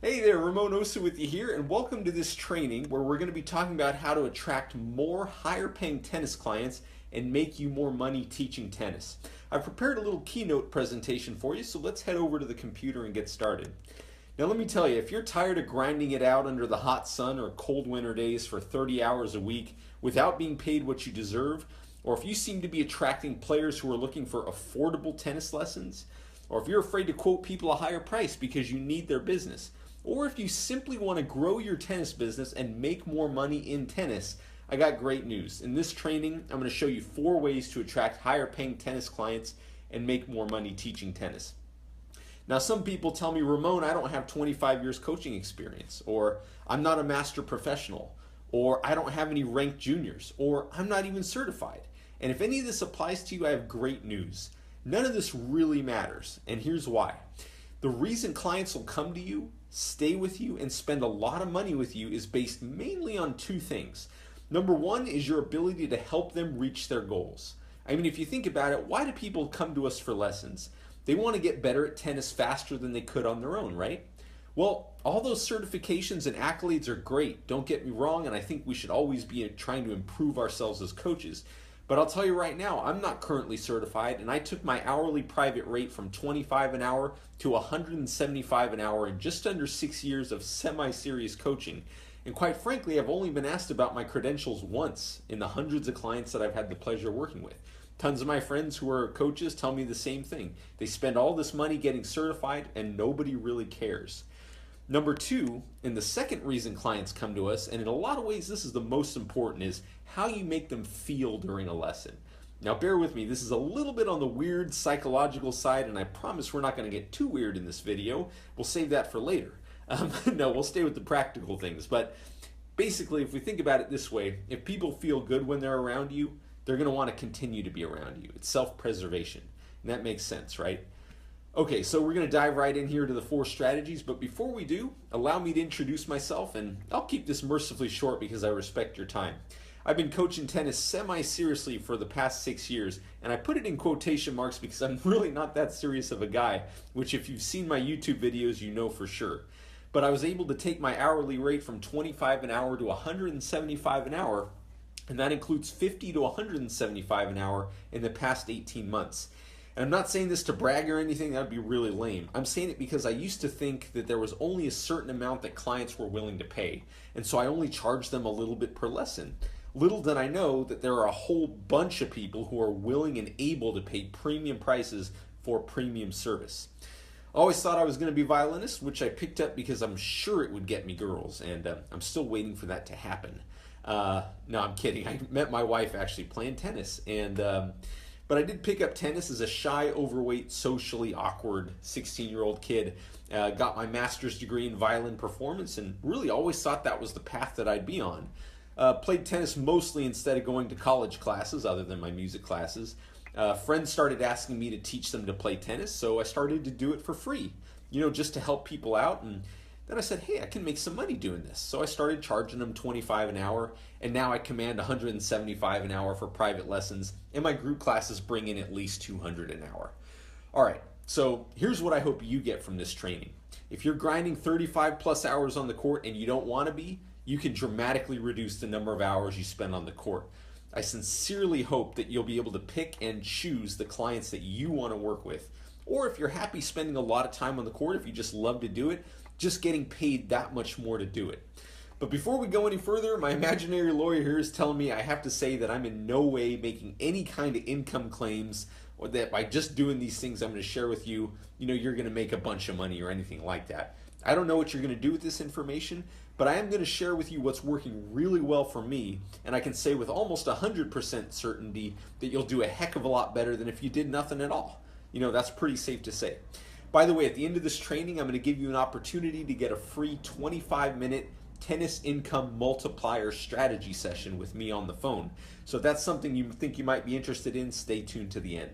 Hey there, Ramon Osu with you here, and welcome to this training where we're going to be talking about how to attract more higher paying tennis clients and make you more money teaching tennis. I've prepared a little keynote presentation for you, so let's head over to the computer and get started. Now, let me tell you, if you're tired of grinding it out under the hot sun or cold winter days for 30 hours a week without being paid what you deserve, or if you seem to be attracting players who are looking for affordable tennis lessons, or if you're afraid to quote people a higher price because you need their business, or if you simply want to grow your tennis business and make more money in tennis, I got great news. In this training, I'm going to show you 4 ways to attract higher paying tennis clients and make more money teaching tennis. Now, some people tell me, Ramon, I don't have 25 years coaching experience, or I'm not a master professional, or I don't have any ranked juniors, or I'm not even certified. And if any of this applies to you, I have great news. None of this really matters, and here's why. The reason clients will come to you, stay with you, and spend a lot of money with you is based mainly on 2 things. Number 1 is your ability to help them reach their goals. I mean, if you think about it, why do people come to us for lessons? They want to get better at tennis faster than they could on their own, right? Well, all those certifications and accolades are great, don't get me wrong, and I think we should always be trying to improve ourselves as coaches. But I'll tell you right now, I'm not currently certified, and I took my hourly private rate from 25 an hour to 175 an hour in just under 6 years of semi-serious coaching. And quite frankly, I've only been asked about my credentials once in the hundreds of clients that I've had the pleasure of working with. Tons of my friends who are coaches tell me the same thing. They spend all this money getting certified and nobody really cares. Number 2, and the second reason clients come to us, and in a lot of ways this is the most important, is how you make them feel during a lesson. Now bear with me, this is a little bit on the weird psychological side, and I promise we're not going to get too weird in this video. We'll save that for later. No, we'll stay with the practical things. But basically, if we think about it this way, if people feel good when they're around you, they're going to want to continue to be around you. It's self-preservation, and that makes sense, right? Okay, so we're going to dive right in here to the 4 strategies, but before we do, allow me to introduce myself, and I'll keep this mercifully short because I respect your time. I've been coaching tennis semi-seriously for the past 6 years, and I put it in quotation marks because I'm really not that serious of a guy, which if you've seen my YouTube videos, you know for sure. But I was able to take my hourly rate from 25 an hour to 175 an hour, and that includes 50 to 175 an hour in the past 18 months. And I'm not saying this to brag or anything, that would be really lame. I'm saying it because I used to think that there was only a certain amount that clients were willing to pay. And so I only charged them a little bit per lesson. Little did I know that there are a whole bunch of people who are willing and able to pay premium prices for premium service. I always thought I was going to be a violinist, which I picked up because I'm sure it would get me girls, and I'm still waiting for that to happen. No, I'm kidding. I met my wife actually playing tennis, but I did pick up tennis as a shy, overweight, socially awkward 16-year-old kid. Got my master's degree in violin performance and really always thought that was the path that I'd be on. Played tennis mostly instead of going to college classes, other than my music classes. Friends started asking me to teach them to play tennis, so I started to do it for free, just to help people out. And then I said, hey, I can make some money doing this. So I started charging them 25 an hour, and now I command 175 an hour for private lessons, and my group classes bring in at least 200 an hour. All right, so here's what I hope you get from this training. If you're grinding 35 plus hours on the court and you don't want to be, you can dramatically reduce the number of hours you spend on the court. I sincerely hope that you'll be able to pick and choose the clients that you want to work with. Or if you're happy spending a lot of time on the court, if you just love to do it, just getting paid that much more to do it. But before we go any further, my imaginary lawyer here is telling me I have to say that I'm in no way making any kind of income claims, or that by just doing these things I'm going to share with you, you're going to make a bunch of money or anything like that. I don't know what you're going to do with this information, but I am going to share with you what's working really well for me, and I can say with almost 100% certainty that you'll do a heck of a lot better than if you did nothing at all. That's pretty safe to say. By the way, at the end of this training, I'm going to give you an opportunity to get a free 25-minute tennis income multiplier strategy session with me on the phone. So if that's something you think you might be interested in, stay tuned to the end.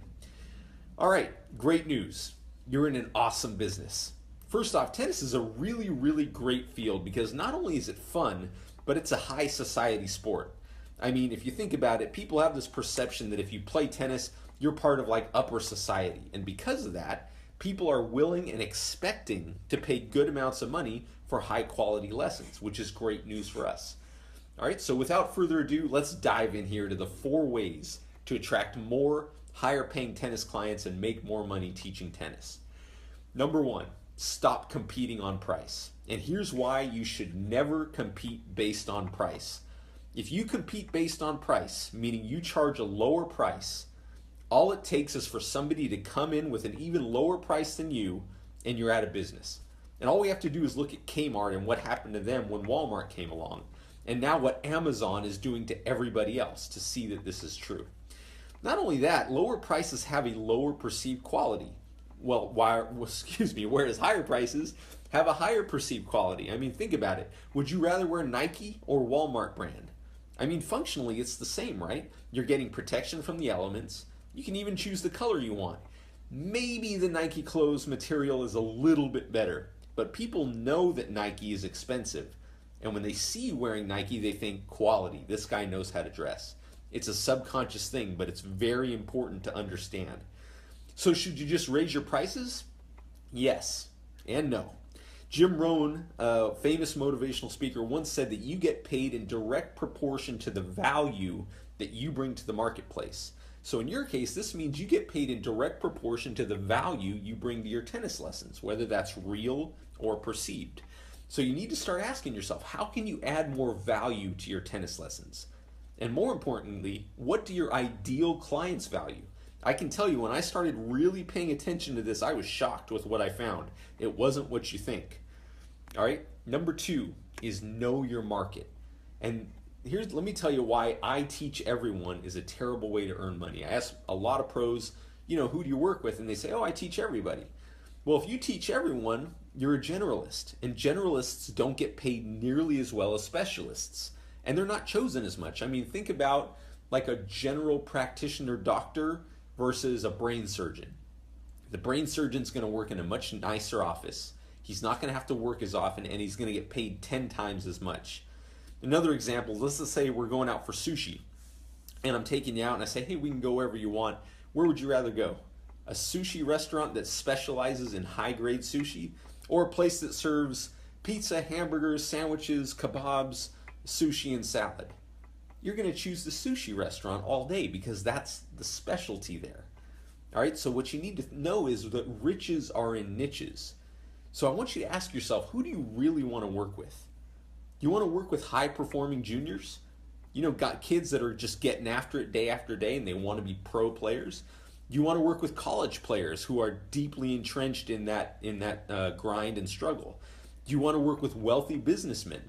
All right, great news. You're in an awesome business. First off, tennis is a really, really great field because not only is it fun, but it's a high society sport. I mean, if you think about it, people have this perception that if you play tennis, you're part of like upper society. And because of that, People are willing and expecting to pay good amounts of money for high quality lessons, which is great news for us. All right, so without further ado, let's dive in here to the 4 ways to attract more higher paying tennis clients and make more money teaching tennis. Number 1, stop competing on price. And here's why you should never compete based on price. If you compete based on price, meaning you charge a lower price, all it takes is for somebody to come in with an even lower price than you, and you're out of business. And all we have to do is look at Kmart and what happened to them when Walmart came along, and now what Amazon is doing to everybody else to see that this is true. Not only that, lower prices have a lower perceived quality. Whereas higher prices have a higher perceived quality. I mean, think about it. Would you rather wear Nike or Walmart brand? I mean, functionally, it's the same, right? You're getting protection from the elements. You can even choose the color you want. Maybe the Nike clothes material is a little bit better, but people know that Nike is expensive. And when they see you wearing Nike, they think quality. This guy knows how to dress. It's a subconscious thing, but it's very important to understand. So should you just raise your prices? Yes and no. Jim Rohn, a famous motivational speaker, once said that you get paid in direct proportion to the value that you bring to the marketplace. So in your case, this means you get paid in direct proportion to the value you bring to your tennis lessons, whether that's real or perceived. So you need to start asking yourself, how can you add more value to your tennis lessons? And more importantly, what do your ideal clients value? I can tell you, when I started really paying attention to this, I was shocked with what I found. It wasn't what you think. All right, number 2 is know your market. And let me tell you why I teach everyone is a terrible way to earn money. I ask a lot of pros, who do you work with? And they say, I teach everybody. Well, if you teach everyone, you're a generalist. And generalists don't get paid nearly as well as specialists. And they're not chosen as much. I mean, think about like a general practitioner doctor versus a brain surgeon. The brain surgeon's going to work in a much nicer office. He's not going to have to work as often, and he's going to get paid 10 times as much. Another example, let's just say we're going out for sushi, and I'm taking you out, and I say, hey, we can go wherever you want. Where would you rather go? A sushi restaurant that specializes in high-grade sushi, or a place that serves pizza, hamburgers, sandwiches, kebabs, sushi, and salad? You're going to choose the sushi restaurant all day because that's the specialty there. All right, so what you need to know is that riches are in niches. So I want you to ask yourself, who do you really want to work with? You want to work with high-performing juniors? Got kids that are just getting after it day after day and they want to be pro players? You want to work with college players who are deeply entrenched in that grind and struggle? Do you want to work with wealthy businessmen?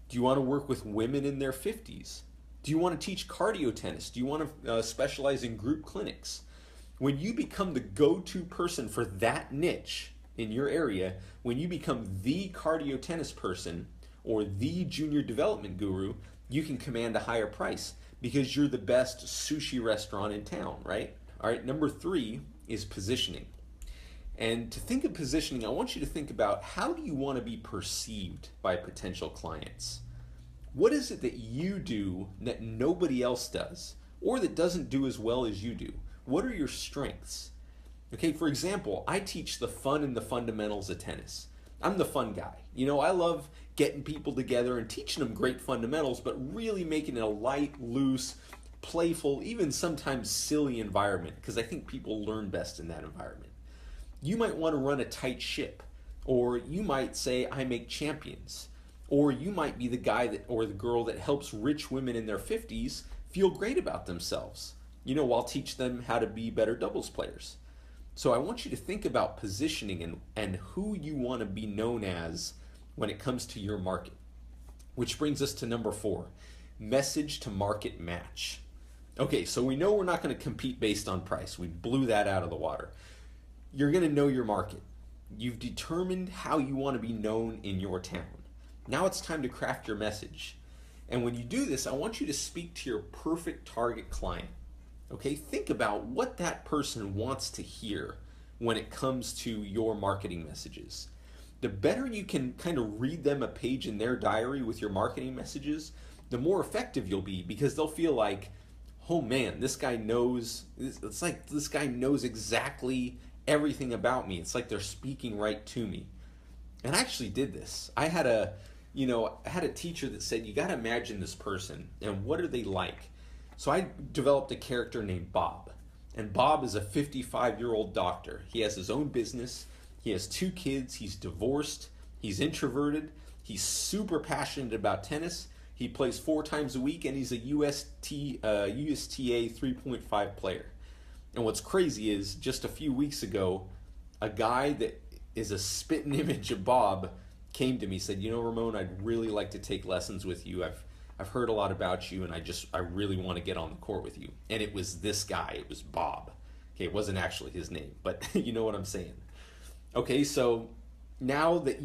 Do you want to work with women in their 50s? Do you want to teach cardio tennis? Do you want to specialize in group clinics? When you become the go-to person for that niche in your area, when you become the cardio tennis person or the junior development guru, you can command a higher price because you're the best sushi restaurant in town, right? All right, number 3 is positioning. And to think of positioning, I want you to think about, how do you want to be perceived by potential clients? What is it that you do that nobody else does, or that doesn't do as well as you do? What are your strengths? Okay, for example, I teach the fun and the fundamentals of tennis. I'm the fun guy. I love getting people together and teaching them great fundamentals, but really making it a light, loose, playful, even sometimes silly environment, because I think people learn best in that environment. You might want to run a tight ship, or you might say, I make champions. Or you might be the guy or the girl that helps rich women in their 50s feel great about themselves, while teach them how to be better doubles players. So I want you to think about positioning and who you want to be known as when it comes to your market. Which brings us to number 4, message to market match. Okay, so we know we're not going to compete based on price. We blew that out of the water. You're going to know your market. You've determined how you want to be known in your town. Now it's time to craft your message. And when you do this, I want you to speak to your perfect target client. Okay, think about what that person wants to hear when it comes to your marketing messages. The better you can kind of read them a page in their diary with your marketing messages, the more effective you'll be, because they'll feel like, oh man, this guy knows, it's like this guy knows exactly everything about me. It's like they're speaking right to me. And I actually did this. I had a teacher that said, you got to imagine this person and what are they like? So I developed a character named Bob. And Bob is a 55-year-old doctor. He has his own business. He has 2 kids. He's divorced. He's introverted. He's super passionate about tennis. He plays 4 times a week, and he's a USTA 3.5 player. And what's crazy is just a few weeks ago, a guy that is a spitting image of Bob came to me, said, Ramon, I'd really like to take lessons with you. I've heard a lot about you, and I really want to get on the court with you. And it was this guy. It was Bob. Okay, it wasn't actually his name, but you know what I'm saying. Okay, so now that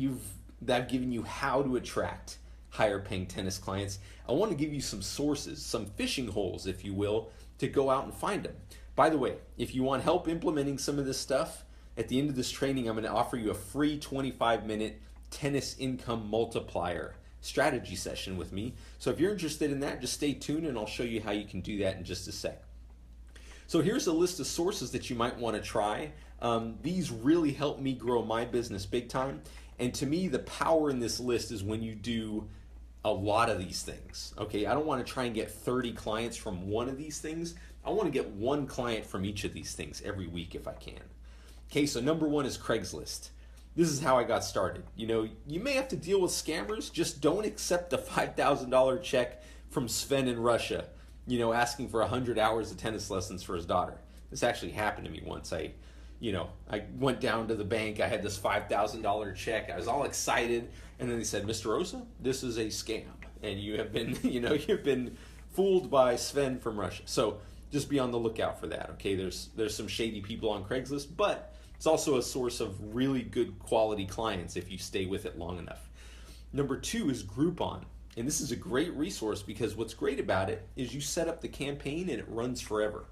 I've given you how to attract higher paying tennis clients, I want to give you some sources, some fishing holes, if you will, to go out and find them. By the way, if you want help implementing some of this stuff, at the end of this training, I'm going to offer you a free 25-minute tennis income multiplier strategy session with me. So if you're interested in that, just stay tuned and I'll show you how you can do that in just a sec. So here's a list of sources that you might want to try. These really help me grow my business big time. And to me, the power in this list is when you do a lot of these things. Okay, I don't want to try and get 30 clients from one of these things. I want to get 1 client from each of these things every week if I can. Okay, so number 1 is Craigslist. This is how I got started. You may have to deal with scammers. Just don't accept a $5,000 check from Sven in Russia, asking for 100 hours of tennis lessons for his daughter. This actually happened to me once. I went down to the bank. I had this $5,000 check. I was all excited. And then they said, Mr. Rosa, this is a scam. And you have been, you've been fooled by Sven from Russia. So just be on the lookout for that. Okay, there's some shady people on Craigslist, but it's also a source of really good quality clients if you stay with it long enough. Number 2 is Groupon. And this is a great resource because what's great about it is you set up the campaign and it runs forever.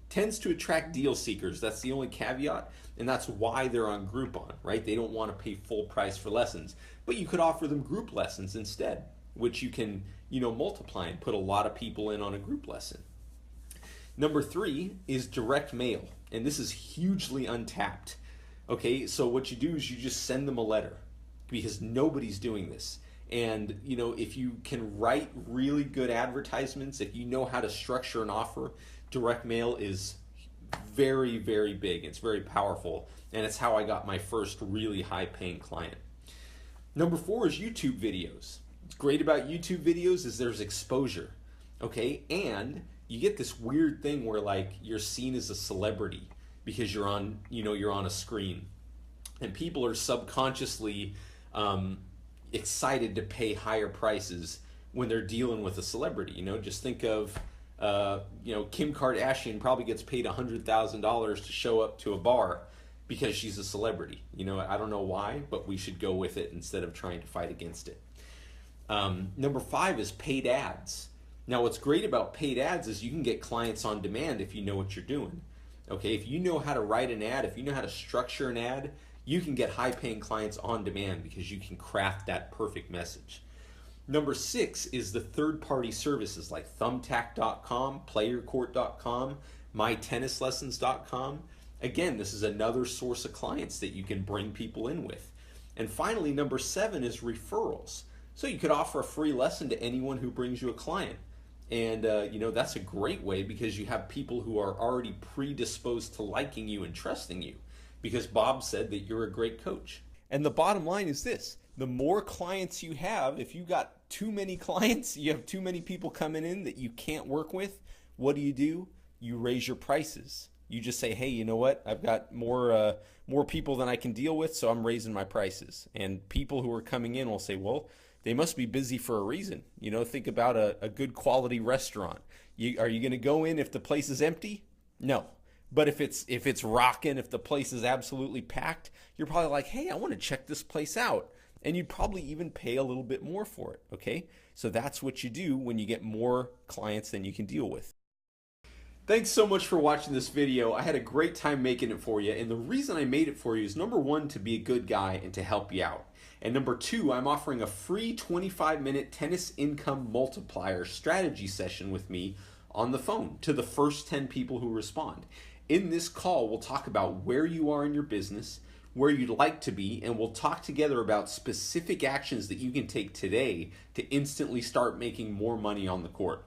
Tends to attract deal seekers. That's the only caveat, and that's why they're on Groupon, right? They don't want to pay full price for lessons, but you could offer them group lessons instead, which you can, multiply and put a lot of people in on a group lesson. Number 3 is direct mail, and this is hugely untapped. Okay, so what you do is you just send them a letter because nobody's doing this. And if you can write really good advertisements, if you know how to structure an offer, direct mail is very, very big. It's very powerful, and it's how I got my first really high-paying client. Number 4 is YouTube videos. What's great about YouTube videos is there's exposure, okay? And you get this weird thing where you're seen as a celebrity because you're on a screen, and people are subconsciously excited to pay higher prices when they're dealing with a celebrity. Just think of Kim Kardashian probably gets paid $100,000 to show up to a bar because she's a celebrity. I don't know why, but we should go with it instead of trying to fight against it. Number 5 is paid ads. Now, what's great about paid ads is you can get clients on demand if you know what you're doing. Okay, if you know how to write an ad, if you know how to structure an ad, you can get high-paying clients on demand because you can craft that perfect message. Number 6 is the third-party services like Thumbtack.com, PlayerCourt.com, MyTennisLessons.com. Again, this is another source of clients that you can bring people in with. And finally, number 7 is referrals. So you could offer a free lesson to anyone who brings you a client. And that's a great way because you have people who are already predisposed to liking you and trusting you because Bob said that you're a great coach. And the bottom line is this: the more clients you have, if you got too many clients, you have too many people coming in that you can't work with, what do? You raise your prices. You just say, hey, you know what? I've got more people than I can deal with, so I'm raising my prices. And people who are coming in will say, well, they must be busy for a reason. Think about a good quality restaurant. Are you going to go in if the place is empty? No. But if it's rocking, if the place is absolutely packed, you're probably like, hey, I want to check this place out. And you'd probably even pay a little bit more for it, okay? So that's what you do when you get more clients than you can deal with. Thanks so much for watching this video. I had a great time making it for you. And the reason I made it for you is, number 1, to be a good guy and to help you out. And number 2, I'm offering a free 25-minute tennis income multiplier strategy session with me on the phone to the first 10 people who respond. In this call, we'll talk about where you are in your business, where you'd like to be, and we'll talk together about specific actions that you can take today to instantly start making more money on the court.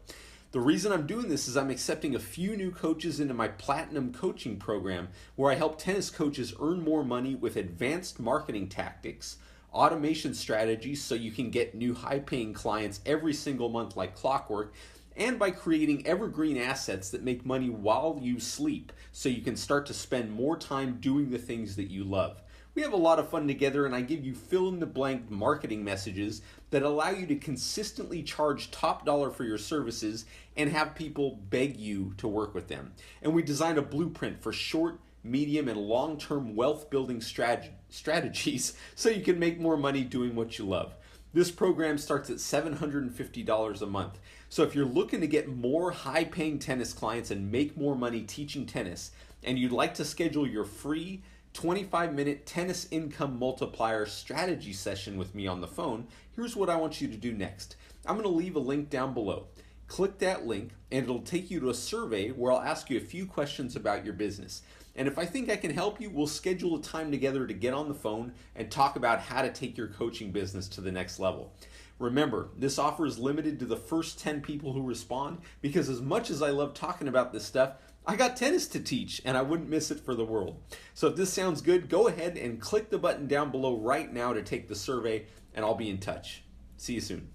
The reason I'm doing this is I'm accepting a few new coaches into my Platinum Coaching Program, where I help tennis coaches earn more money with advanced marketing tactics, automation strategies so you can get new high-paying clients every single month like clockwork, and by creating evergreen assets that make money while you sleep so you can start to spend more time doing the things that you love. We have a lot of fun together, and I give you fill-in-the-blank marketing messages that allow you to consistently charge top dollar for your services and have people beg you to work with them. And we designed a blueprint for short, medium, and long-term wealth-building strategies so you can make more money doing what you love. This program starts at $750 a month. So if you're looking to get more high-paying tennis clients and make more money teaching tennis, and you'd like to schedule your free 25-minute tennis income multiplier strategy session with me on the phone, here's what I want you to do next. I'm going to leave a link down below. Click that link and it'll take you to a survey where I'll ask you a few questions about your business. And if I think I can help you, we'll schedule a time together to get on the phone and talk about how to take your coaching business to the next level. Remember, this offer is limited to the first 10 people who respond, because as much as I love talking about this stuff, I got tennis to teach and I wouldn't miss it for the world. So if this sounds good, go ahead and click the button down below right now to take the survey, and I'll be in touch. See you soon.